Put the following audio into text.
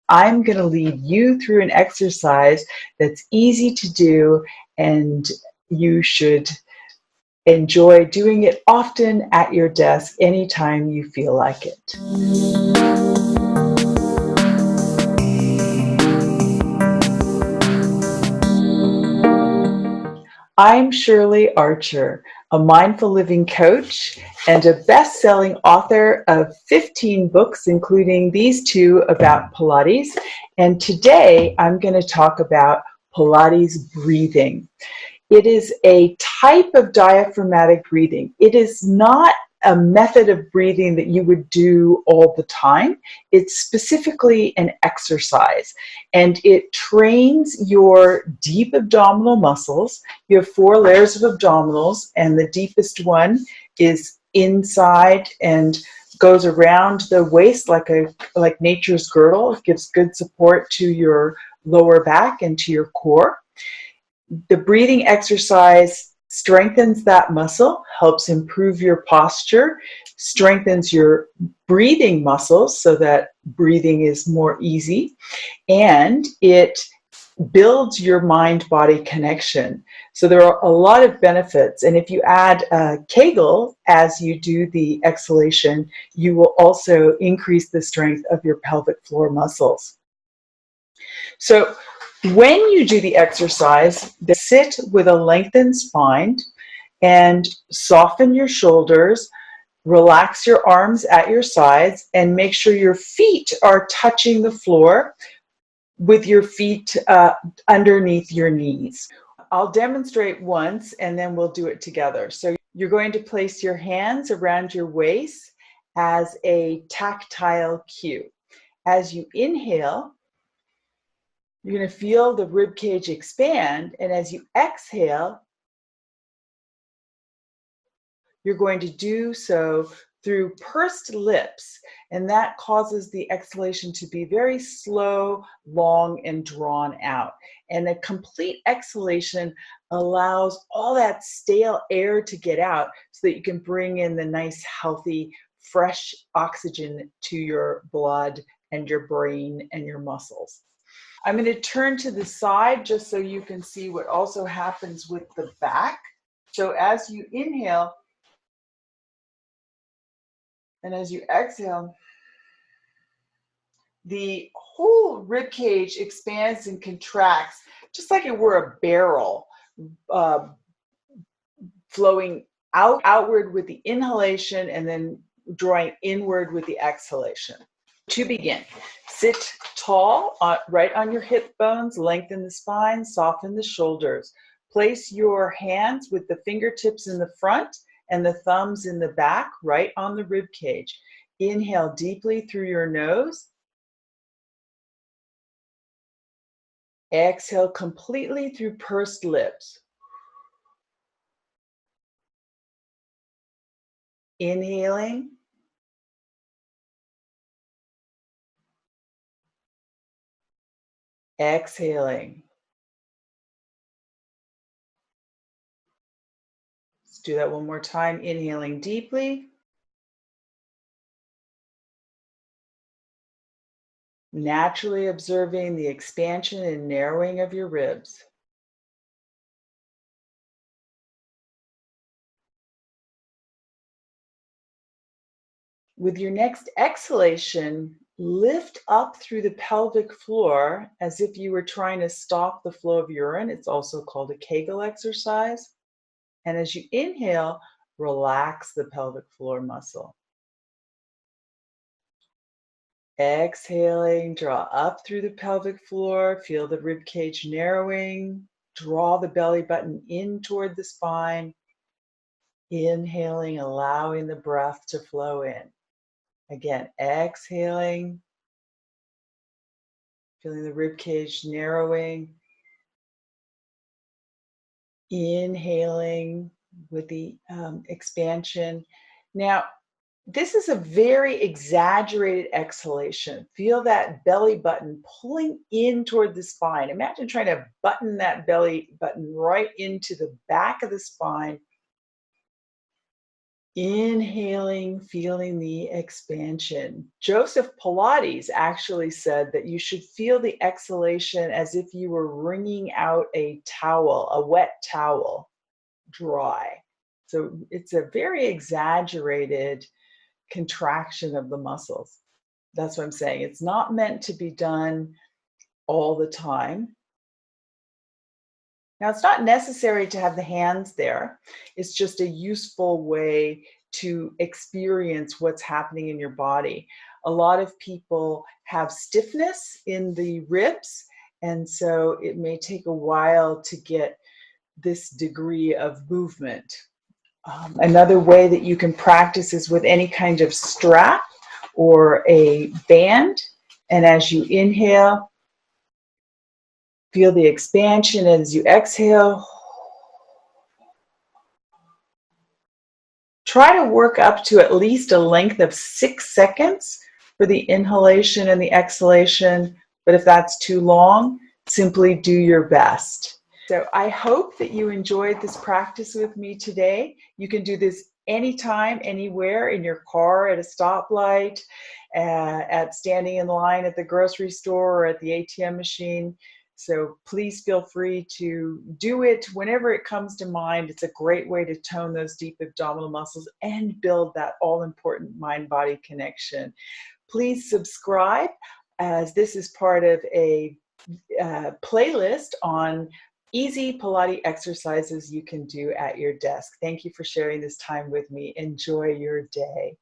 I'm going to lead you through an exercise that's easy to do, and you should enjoy doing it often at your desk anytime you feel like it. I'm Shirley Archer, a mindful living coach and a best-selling author of 15 books, including these two about Pilates. And today I'm going to talk about Pilates breathing. It is a type of diaphragmatic breathing. It is not a method of breathing that you would do all the time. It's specifically an exercise, and it trains your deep abdominal muscles. You have 4 layers of abdominals, and the deepest one is inside and goes around the waist like nature's girdle. It gives good support to your lower back and to your core. The breathing exercise strengthens that muscle, helps improve your posture, strengthens your breathing muscles so that breathing is more easy, and it builds your mind-body connection. So there are a lot of benefits, and if you add a kegel as you do the exhalation, you will also increase the strength of your pelvic floor muscles. So when you do the exercise, sit with a lengthened spine and soften your shoulders, relax your arms at your sides, and make sure your feet are touching the floor with your feet underneath your knees. I'll demonstrate once and then we'll do it together. So you're going to place your hands around your waist as a tactile cue. As you inhale, you're going to feel the rib cage expand, and as you exhale, you're going to do so through pursed lips, and that causes the exhalation to be very slow, long, and drawn out. And a complete exhalation allows all that stale air to get out so that you can bring in the nice, healthy, fresh oxygen to your blood and your brain and your muscles. I'm going to turn to the side just so you can see what also happens with the back. So as you inhale and as you exhale, the whole rib cage expands and contracts just like it were a barrel, flowing outward with the inhalation and then drawing inward with the exhalation. To begin, sit tall, right on your hip bones, lengthen the spine, soften the shoulders. Place your hands with the fingertips in the front and the thumbs in the back, right on the rib cage. Inhale deeply through your nose. Exhale completely through pursed lips. Inhaling. Exhaling. Let's do that one more time. Inhaling deeply. Naturally observing the expansion and narrowing of your ribs. With your next exhalation, lift up through the pelvic floor as if you were trying to stop the flow of urine. It's also called a kegel exercise. And as you inhale, relax the pelvic floor muscle. Exhaling, draw up through the pelvic floor, feel the rib cage narrowing, draw the belly button in toward the spine. Inhaling, allowing the breath to flow in. Again, exhaling, feeling the rib cage narrowing. Inhaling with the expansion. Now, this is a very exaggerated exhalation. Feel that belly button pulling in toward the spine. Imagine trying to button that belly button right into the back of the spine. Inhaling, feeling the expansion. Joseph Pilates actually said that you should feel the exhalation as if you were wringing out a towel, a wet towel, dry. So it's a very exaggerated contraction of the muscles. That's what I'm saying. It's not meant to be done all the time. Now, it's not necessary to have the hands there. It's just a useful way to experience what's happening in your body. A lot of people have stiffness in the ribs, and so it may take a while to get this degree of movement. Another way that you can practice is with any kind of strap or a band. And as you inhale, feel the expansion. As you exhale, try to work up to at least a length of 6 seconds for the inhalation and the exhalation. But if that's too long, simply do your best. So I hope that you enjoyed this practice with me today. You can do this anytime, anywhere, in your car, at a stoplight, at standing in line at the grocery store or at the ATM machine. So please feel free to do it whenever it comes to mind. It's a great way to tone those deep abdominal muscles and build that all-important mind-body connection. Please subscribe, as this is part of a playlist on easy Pilates exercises you can do at your desk. Thank you for sharing this time with me. Enjoy your day.